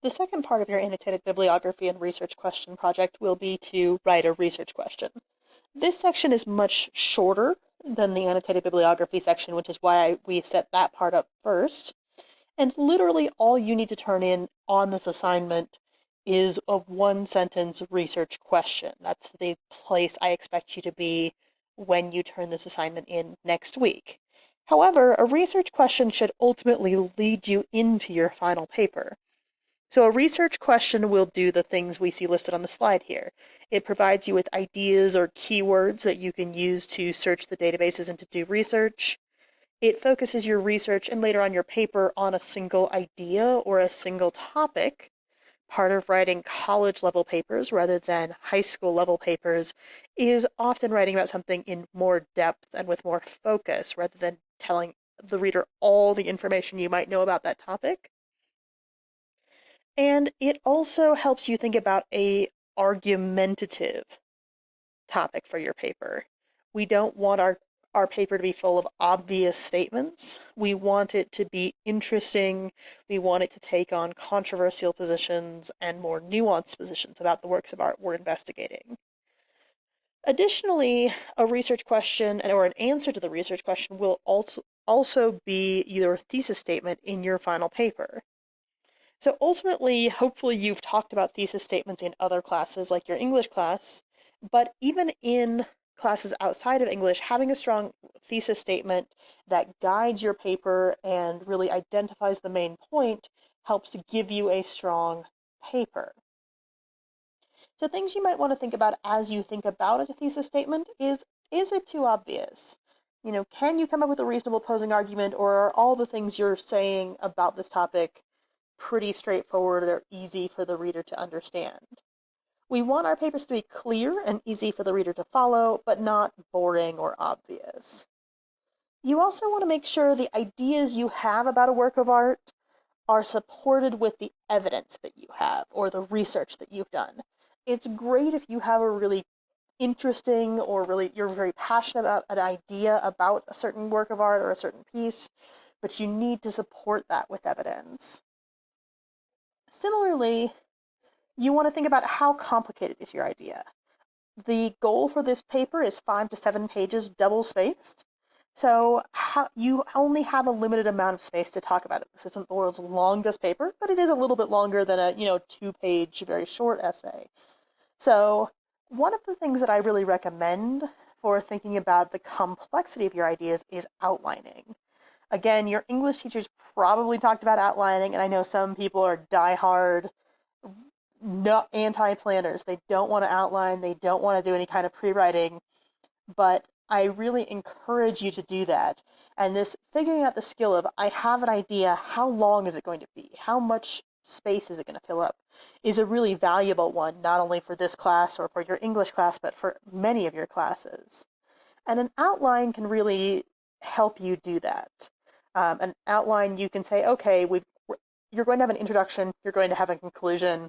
The second part of your annotated bibliography and research question project will be to write a research question. This section is much shorter than the annotated bibliography section, which is why we set that part up first. And literally all you need to turn in on this assignment is a one-sentence research question. That's the place I expect you to be when you turn this assignment in next week. However, a research question should ultimately lead you into your final paper. So a research question will do the things we see listed on the slide here. It provides you with ideas or keywords that you can use to search the databases and to do research. It focuses your research and later on your paper on a single idea or a single topic. Part of writing college level papers rather than high school level papers is often writing about something in more depth and with more focus rather than telling the reader all the information you might know about that topic. And it also helps you think about a argumentative topic for your paper. We don't want our paper to be full of obvious statements. We want it to be interesting. We want it to take on controversial positions and more nuanced positions about the works of art we're investigating. Additionally, a research question or an answer to the research question will also be your thesis statement in your final paper. So ultimately, hopefully you've talked about thesis statements in other classes like your English class, but even in classes outside of English, having a strong thesis statement that guides your paper and really identifies the main point helps give you a strong paper. So things you might want to think about as you think about a thesis statement is it too obvious? Can you come up with a reasonable opposing argument, or are all the things you're saying about this topic pretty straightforward or easy for the reader to understand? We want our papers to be clear and easy for the reader to follow, but not boring or obvious. You also want to make sure the ideas you have about a work of art are supported with the evidence that you have or the research that you've done. It's great if you have a really interesting or really you're very passionate about an idea about a certain work of art or a certain piece, but you need to support that with evidence. Similarly, you want to think about how complicated is your idea. The goal for this paper is 5 to 7 pages double-spaced. So you only have a limited amount of space to talk about it. This isn't the world's longest paper, but it is a little bit longer than a 2-page, very short essay. So one of the things that I really recommend for thinking about the complexity of your ideas is outlining. Again, your English teachers probably talked about outlining, and I know some people are diehard anti-planners. They don't want to outline, they don't want to do any kind of pre-writing, but I really encourage you to do that. And this figuring out the skill of, I have an idea, how long is it going to be? How much space is it going to fill up? Is a really valuable one, not only for this class or for your English class, but for many of your classes. And an outline can really help you do that. An outline, you can say, okay, you're going to have an introduction, you're going to have a conclusion,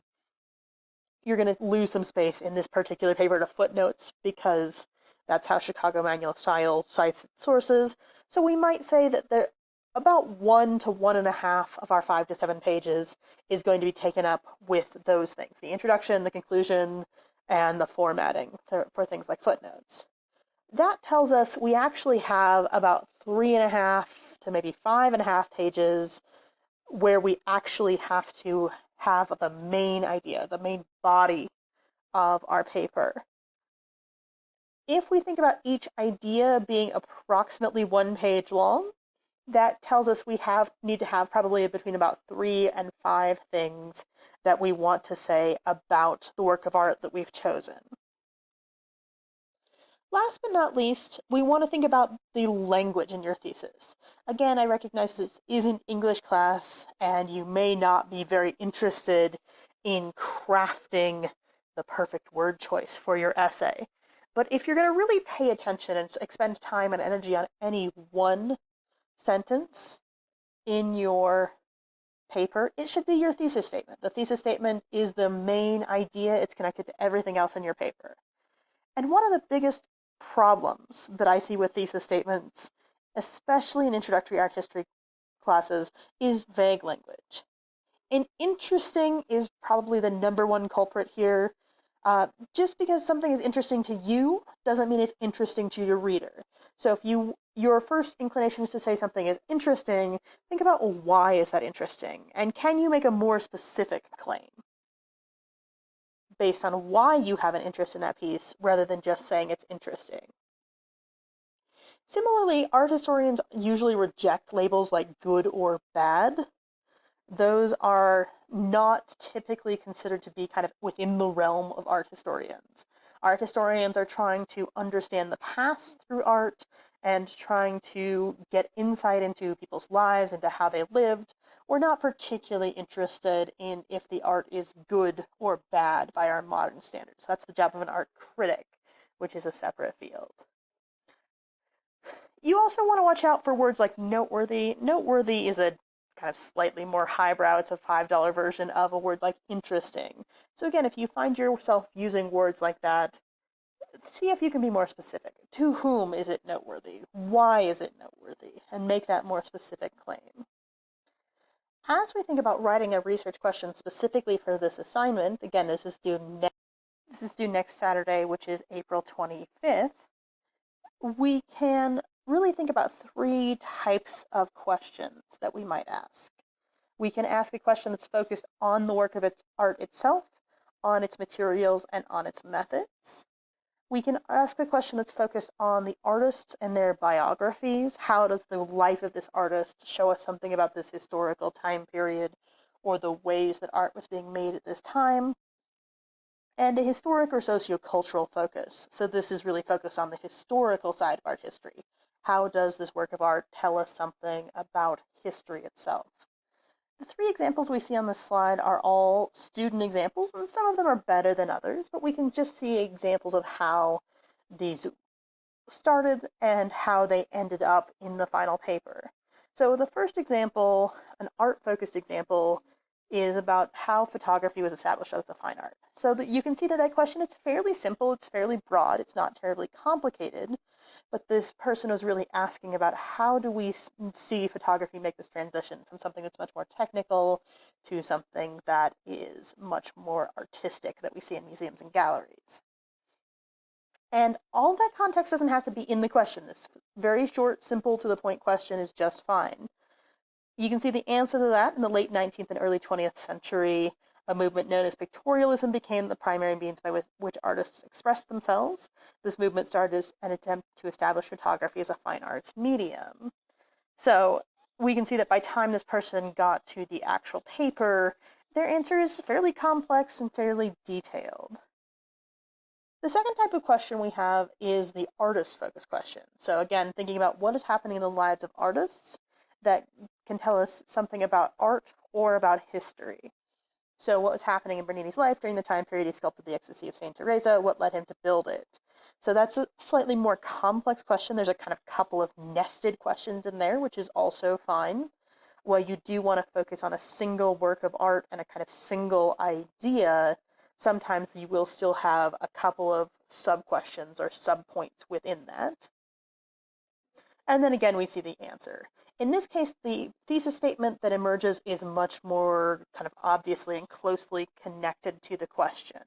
you're going to lose some space in this particular paper to footnotes because that's how Chicago Manual Style cites its sources. So we might say that there about 1 to 1.5 of our 5 to 7 pages is going to be taken up with those things, the introduction, the conclusion, and the formatting for things like footnotes. That tells us we actually have about 3.5 to maybe 5.5 pages where we actually have to have the main idea, the main body of our paper. If we think about each idea being approximately 1 page long, that tells us we need to have probably between about 3 and 5 things that we want to say about the work of art that we've chosen. Last but not least, we want to think about the language in your thesis. Again, I recognize this isn't English class, and you may not be very interested in crafting the perfect word choice for your essay. But if you're going to really pay attention and expend time and energy on any one sentence in your paper, it should be your thesis statement. The thesis statement is the main idea. It's connected to everything else in your paper. And one of the biggest problems that I see with thesis statements, especially in introductory art history classes, is vague language. And interesting is probably the number one culprit here. Just because something is interesting to you doesn't mean it's interesting to your reader. So if your first inclination is to say something is interesting, think about, well, why is that interesting? And can you make a more specific claim based on why you have an interest in that piece rather than just saying it's interesting? Similarly, art historians usually reject labels like good or bad. Those are not typically considered to be kind of within the realm of art historians. Art historians are trying to understand the past through art and trying to get insight into people's lives, into how they lived. We're not particularly interested in if the art is good or bad by our modern standards. That's the job of an art critic, which is a separate field. You also want to watch out for words like noteworthy. Noteworthy is a kind of slightly more highbrow, it's a $5 version of a word like interesting. So again, if you find yourself using words like that, see if you can be more specific. To whom is it noteworthy? Why is it noteworthy? And make that more specific claim. As we think about writing a research question specifically for this assignment, again, this is due next Saturday, which is April 25th, we can really think about three types of questions that we might ask. We can ask a question that's focused on the work of its art itself, on its materials, and on its methods. We can ask a question that's focused on the artists and their biographies. How does the life of this artist show us something about this historical time period or the ways that art was being made at this time? And a historic or sociocultural focus. So this is really focused on the historical side of art history. How does this work of art tell us something about history itself? The three examples we see on this slide are all student examples, and some of them are better than others, but we can just see examples of how these started and how they ended up in the final paper. So the first example, an art-focused example, is about how photography was established as a fine art. So that you can see that question is fairly simple, it's fairly broad, it's not terribly complicated, but this person was really asking about how do we see photography make this transition from something that's much more technical to something that is much more artistic that we see in museums and galleries. And all that context doesn't have to be in the question. This very short, simple, to the point question is just fine. You can see the answer to that in the late 19th and early 20th century. A movement known as pictorialism became the primary means by which artists expressed themselves. This movement started as an attempt to establish photography as a fine arts medium. So we can see that by the time this person got to the actual paper, their answer is fairly complex and fairly detailed. The second type of question we have is the artist-focused question. So again, thinking about what is happening in the lives of artists that can tell us something about art or about history. So what was happening in Bernini's life during the time period he sculpted the Ecstasy of St. Teresa? What led him to build it? So that's a slightly more complex question. There's a kind of couple of nested questions in there, which is also fine. While you do want to focus on a single work of art and a kind of single idea, sometimes you will still have a couple of sub-questions or sub-points within that. And then again, we see the answer. In this case, the thesis statement that emerges is much more kind of obviously and closely connected to the question.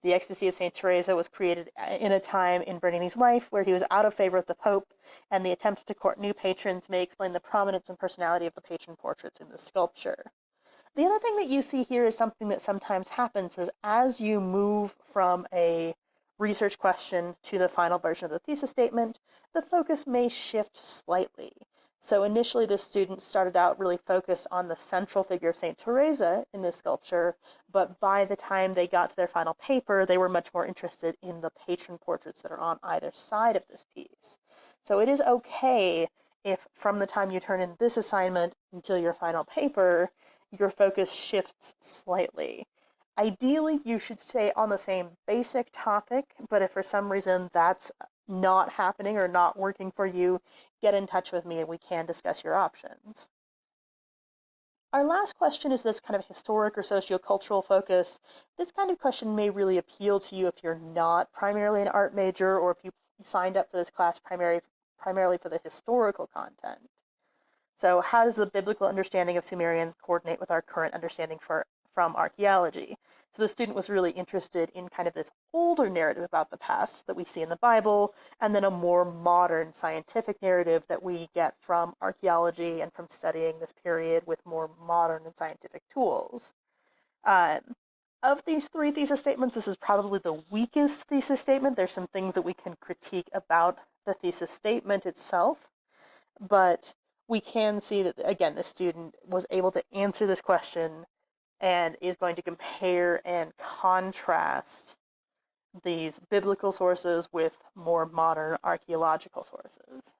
The Ecstasy of St. Teresa was created in a time in Bernini's life where he was out of favor with the Pope, and the attempts to court new patrons may explain the prominence and personality of the patron portraits in the sculpture. The other thing that you see here is something that sometimes happens is as you move from a research question to the final version of the thesis statement, the focus may shift slightly. So initially the students started out really focused on the central figure of St. Teresa in this sculpture, but by the time they got to their final paper, they were much more interested in the patron portraits that are on either side of this piece. So it is okay if from the time you turn in this assignment until your final paper, your focus shifts slightly. Ideally, you should stay on the same basic topic, but if for some reason that's not happening or not working for you, get in touch with me and we can discuss your options. Our last question is this kind of historic or sociocultural focus. This kind of question may really appeal to you if you're not primarily an art major or if you signed up for this class primarily for the historical content. So how does the biblical understanding of Sumerians coordinate with our current understanding from archaeology? So the student was really interested in kind of this older narrative about the past that we see in the Bible, and then a more modern scientific narrative that we get from archaeology and from studying this period with more modern and scientific tools. Um, of these three thesis statements, this is probably the weakest thesis statement. There's some things that we can critique about the thesis statement itself, but we can see that, again, the student was able to answer this question and is going to compare and contrast these biblical sources with more modern archaeological sources.